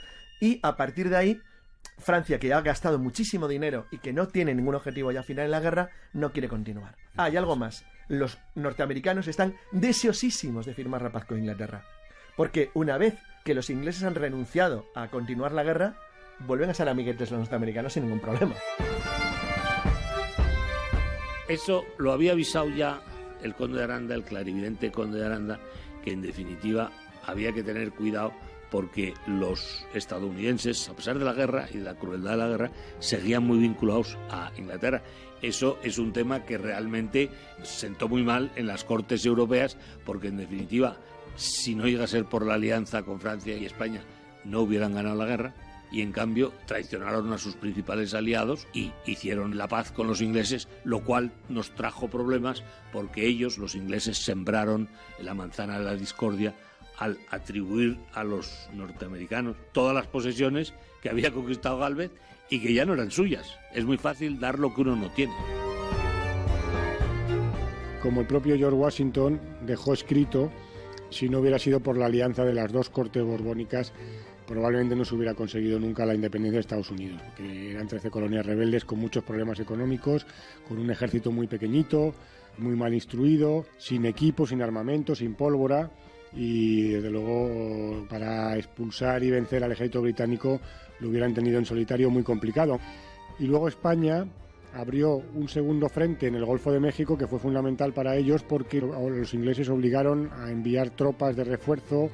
y a partir de ahí, Francia, que ha gastado muchísimo dinero y que no tiene ningún objetivo ya final en la guerra, no quiere continuar. Y algo más. Los norteamericanos están deseosísimos de firmar la paz con Inglaterra. Porque una vez que los ingleses han renunciado a continuar la guerra, vuelven a ser amiguetes los norteamericanos sin ningún problema. Eso lo había avisado ya el conde de Aranda, el clarividente conde de Aranda, que en definitiva había que tener cuidado porque los estadounidenses, a pesar de la guerra y de la crueldad de la guerra, seguían muy vinculados a Inglaterra. Eso es un tema que realmente sentó muy mal en las cortes europeas, porque en definitiva, si no llega a ser por la alianza con Francia y España, no hubieran ganado la guerra, y en cambio traicionaron a sus principales aliados y hicieron la paz con los ingleses, lo cual nos trajo problemas porque ellos, los ingleses, sembraron la manzana de la discordia al atribuir a los norteamericanos todas las posesiones que había conquistado Gálvez y que ya no eran suyas. Es muy fácil dar lo que uno no tiene. Como el propio George Washington dejó escrito, si no hubiera sido por la alianza de las dos cortes borbónicas, probablemente no se hubiera conseguido nunca la independencia de Estados Unidos, porque eran 13 colonias rebeldes con muchos problemas económicos, con un ejército muy pequeñito, muy mal instruido, sin equipo, sin armamento, sin pólvora, y desde luego para expulsar y vencer al ejército británico lo hubieran tenido en solitario muy complicado. Y luego España abrió un segundo frente en el Golfo de México que fue fundamental para ellos, porque los ingleses obligaron a enviar tropas de refuerzo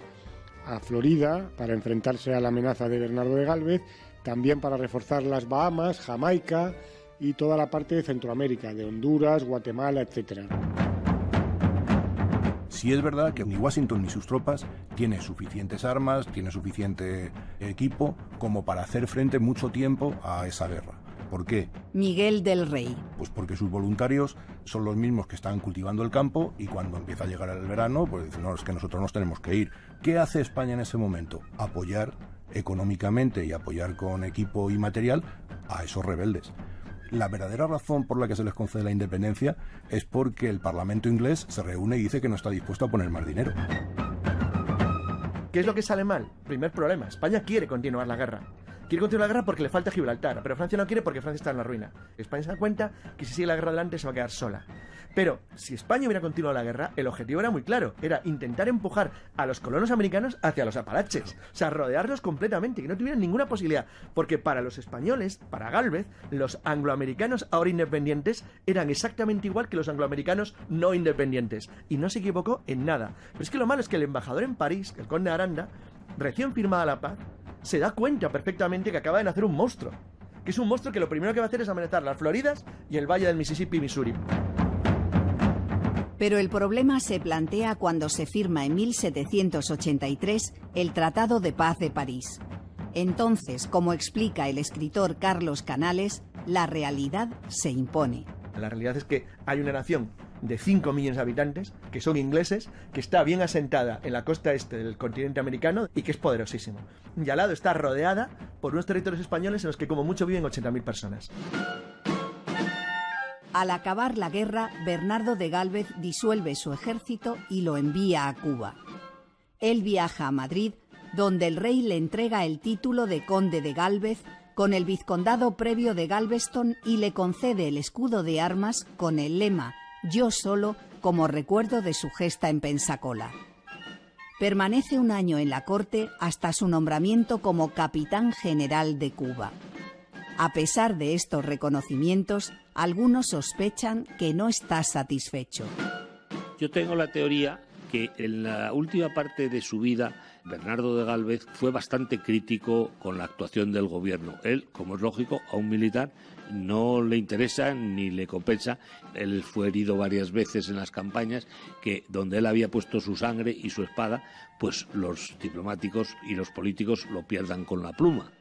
a Florida para enfrentarse a la amenaza de Bernardo de Gálvez, también para reforzar las Bahamas, Jamaica y toda la parte de Centroamérica, de Honduras, Guatemala, etcétera. Sí es verdad que ni Washington ni sus tropas tienen suficientes armas, tienen suficiente equipo como para hacer frente mucho tiempo a esa guerra. ¿Por qué? Miguel del Rey. Pues porque sus voluntarios son los mismos que están cultivando el campo y cuando empieza a llegar el verano, pues dicen, no, es que nosotros nos tenemos que ir. ¿Qué hace España en ese momento? Apoyar económicamente y apoyar con equipo y material a esos rebeldes. La verdadera razón por la que se les concede la independencia es porque el Parlamento inglés se reúne y dice que no está dispuesto a poner más dinero. ¿Qué es lo que sale mal? Primer problema, España quiere continuar la guerra. Quiere continuar la guerra porque le falta Gibraltar, pero Francia no quiere porque Francia está en la ruina. España se da cuenta que si sigue la guerra adelante se va a quedar sola. Pero si España hubiera continuado la guerra, el objetivo era muy claro, era intentar empujar a los colonos americanos hacia los Apalaches, o sea, rodearlos completamente, que no tuvieran ninguna posibilidad, porque para los españoles, para Gálvez, los angloamericanos ahora independientes eran exactamente igual que los angloamericanos no independientes, y no se equivocó en nada. Pero es que lo malo es que el embajador en París, el conde Aranda, recién firmada la paz, se da cuenta perfectamente que acaba de nacer un monstruo, que es un monstruo que lo primero que va a hacer es amenazar las Floridas y el valle del Mississippi y Missouri. Pero el problema se plantea cuando se firma en 1783 el Tratado de Paz de París. Entonces, como explica el escritor Carlos Canales, la realidad se impone. La realidad es que hay una nación de 5 millones de habitantes, que son ingleses, que está bien asentada en la costa este del continente americano y que es poderosísimo. Y al lado está rodeada por unos territorios españoles en los que como mucho viven 80.000 personas. Al acabar la guerra, Bernardo de Gálvez disuelve su ejército y lo envía a Cuba. Él viaja a Madrid, donde el rey le entrega el título de conde de Gálvez, con el vizcondado previo de Galveston y le concede el escudo de armas con el lema «Yo solo» como recuerdo de su gesta en Pensacola. Permanece un año en la corte hasta su nombramiento como capitán general de Cuba. A pesar de estos reconocimientos, algunos sospechan que no está satisfecho. Yo tengo la teoría que en la última parte de su vida Bernardo de Gálvez fue bastante crítico con la actuación del gobierno. Él, como es lógico, a un militar no le interesa ni le compensa. Él fue herido varias veces en las campañas, que donde él había puesto su sangre y su espada, pues los diplomáticos y los políticos lo pierdan con la pluma.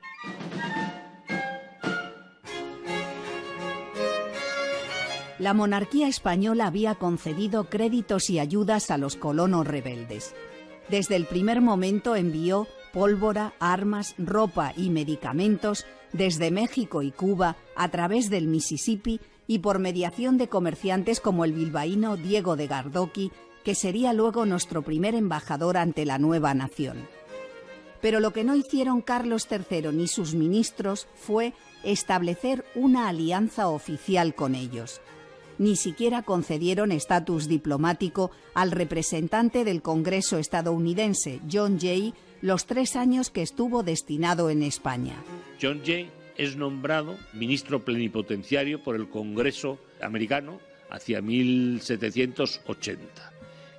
La monarquía española había concedido créditos y ayudas a los colonos rebeldes. Desde el primer momento envió pólvora, armas, ropa y medicamentos desde México y Cuba a través del Mississippi y por mediación de comerciantes como el bilbaíno Diego de Gardoqui, que sería luego nuestro primer embajador ante la nueva nación. Pero lo que no hicieron Carlos III ni sus ministros fue establecer una alianza oficial con ellos. Ni siquiera concedieron estatus diplomático al representante del Congreso estadounidense, John Jay, los 3 años que estuvo destinado en España. John Jay es nombrado ministro plenipotenciario por el Congreso americano hacia 1780.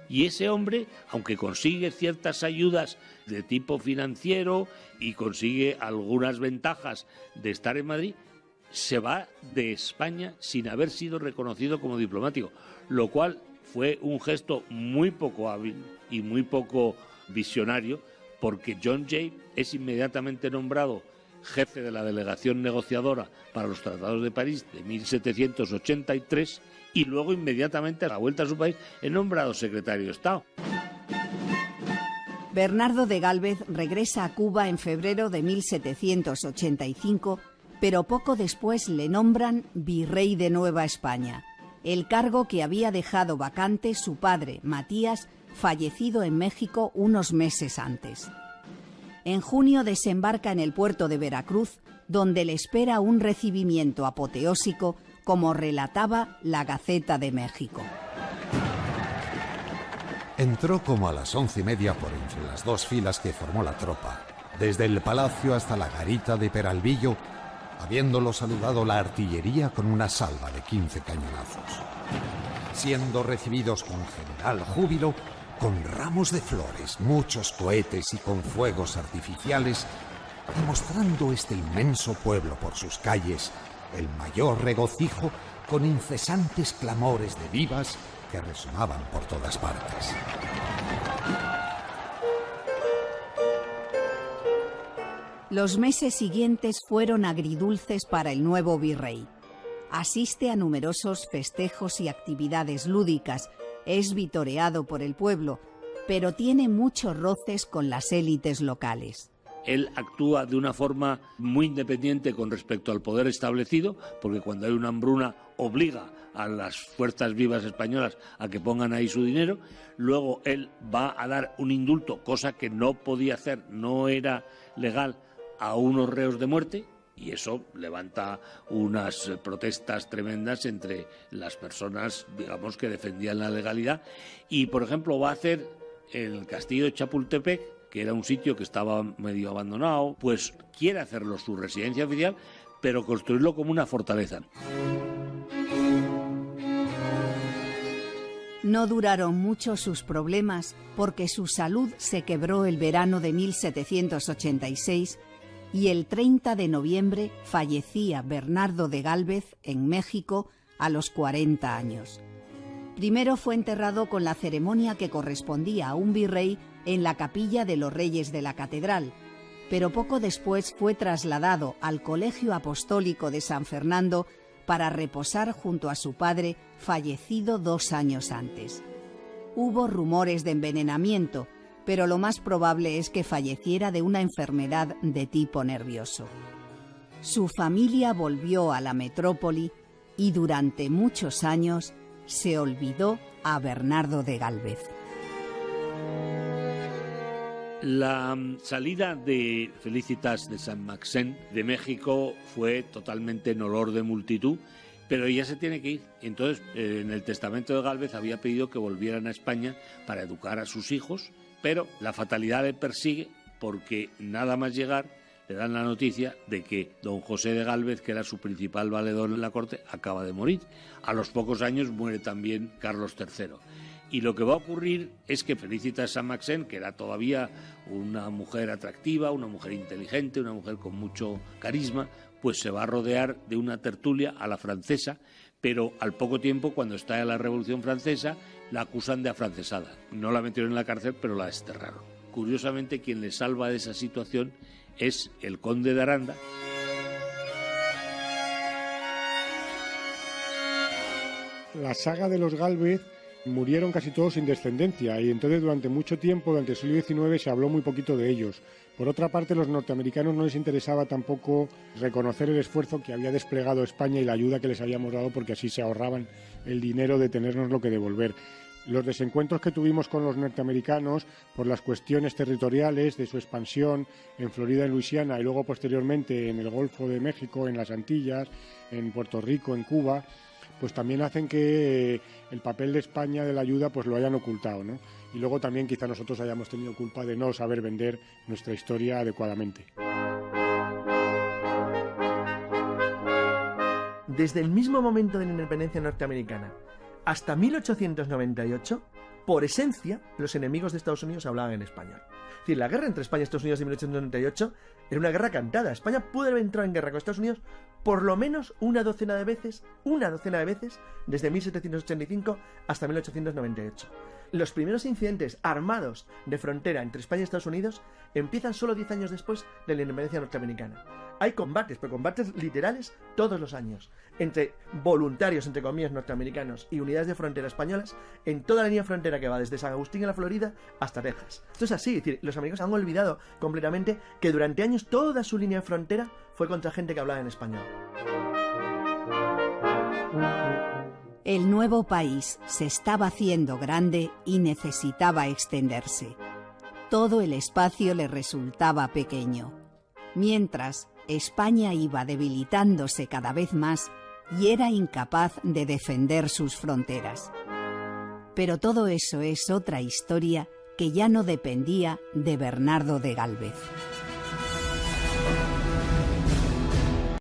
Y ese hombre, aunque consigue ciertas ayudas de tipo financiero y consigue algunas ventajas de estar en Madrid, se va de España sin haber sido reconocido como diplomático, lo cual fue un gesto muy poco hábil y muy poco visionario, porque John Jay es inmediatamente nombrado jefe de la delegación negociadora para los tratados de París de 1783 y luego inmediatamente a la vuelta a su país es nombrado secretario de Estado. Bernardo de Gálvez regresa a Cuba en febrero de 1785, pero poco después le nombran virrey de Nueva España, el cargo que había dejado vacante su padre, Matías, fallecido en México unos meses antes. En junio desembarca en el puerto de Veracruz, donde le espera un recibimiento apoteósico, como relataba la Gaceta de México. Entró como a las 11:30 por entre las dos filas que formó la tropa, desde el palacio hasta la garita de Peralvillo, habiéndolo saludado la artillería con una salva de 15 cañonazos, siendo recibidos con general júbilo, con ramos de flores, muchos cohetes y con fuegos artificiales, demostrando este inmenso pueblo por sus calles el mayor regocijo con incesantes clamores de vivas que resonaban por todas partes. Los meses siguientes fueron agridulces para el nuevo virrey. Asiste a numerosos festejos y actividades lúdicas, es vitoreado por el pueblo, pero tiene muchos roces con las élites locales. Él actúa de una forma muy independiente con respecto al poder establecido, porque cuando hay una hambruna obliga a las fuerzas vivas españolas a que pongan ahí su dinero. Luego él va a dar un indulto, cosa que no podía hacer, no era legal, a unos reos de muerte, y eso levanta unas protestas tremendas entre las personas, digamos, que defendían la legalidad. Y, por ejemplo, va a hacer el castillo de Chapultepec, que era un sitio que estaba medio abandonado, pues quiere hacerlo su residencia oficial, pero construirlo como una fortaleza. No duraron mucho sus problemas porque su salud se quebró el verano de 1786 y el 30 de noviembre fallecía Bernardo de Gálvez en México a los 40 años. Primero fue enterrado con la ceremonia que correspondía a un virrey en la capilla de los Reyes de la Catedral, pero poco después fue trasladado al Colegio Apostólico de San Fernando para reposar junto a su padre, fallecido 2 años antes. Hubo rumores de envenenamiento, pero lo más probable es que falleciera de una enfermedad de tipo nervioso. Su familia volvió a la metrópoli y durante muchos años se olvidó a Bernardo de Gálvez. La salida de Felicitas de Saint-Maixent de México fue totalmente en olor de multitud, pero ella se tiene que ir. Entonces, en el testamento de Gálvez había pedido que volvieran a España para educar a sus hijos, pero la fatalidad le persigue porque nada más llegar le dan la noticia de que don José de Gálvez, que era su principal valedor en la corte, acaba de morir. A los pocos años muere también Carlos III. Y lo que va a ocurrir es que Felicitas Saint-Maixent, que era todavía una mujer atractiva, una mujer inteligente, una mujer con mucho carisma, pues se va a rodear de una tertulia a la francesa, pero al poco tiempo, cuando está en la Revolución Francesa, la acusan de afrancesada. No la metieron en la cárcel, pero la desterraron. Curiosamente, quien le salva de esa situación es el conde de Aranda. La saga de los Gálvez murieron casi todos sin descendencia y entonces durante mucho tiempo, durante el siglo XIX, se habló muy poquito de ellos. Por otra parte, a los norteamericanos no les interesaba tampoco reconocer el esfuerzo que había desplegado España y la ayuda que les habíamos dado, porque así se ahorraban el dinero de tenernos lo que devolver. Los desencuentros que tuvimos con los norteamericanos por las cuestiones territoriales de su expansión en Florida, en Luisiana y luego posteriormente en el Golfo de México, en las Antillas, en Puerto Rico, en Cuba, pues también hacen que el papel de España de la ayuda pues lo hayan ocultado, ¿no? Y luego también quizá nosotros hayamos tenido culpa de no saber vender nuestra historia adecuadamente. Desde el mismo momento de la independencia norteamericana hasta 1898, por esencia, los enemigos de Estados Unidos hablaban en español. Es decir, la guerra entre España y Estados Unidos de 1898 era una guerra cantada. España pudo haber entrado en guerra con Estados Unidos por lo menos una docena de veces, desde 1785 hasta 1898. Los primeros incidentes armados de frontera entre España y Estados Unidos empiezan solo 10 años después de la independencia norteamericana. Hay combates, pero combates literales todos los años, entre voluntarios, entre comillas, norteamericanos y unidades de frontera españolas en toda la línea frontera que va desde San Agustín en la Florida hasta Texas. Esto es así, es decir, los americanos han olvidado completamente que durante años toda su línea de frontera fue contra gente que hablaba en español. El nuevo país se estaba haciendo grande y necesitaba extenderse. Todo el espacio le resultaba pequeño. Mientras, España iba debilitándose cada vez más y era incapaz de defender sus fronteras. Pero todo eso es otra historia que ya no dependía de Bernardo de Gálvez.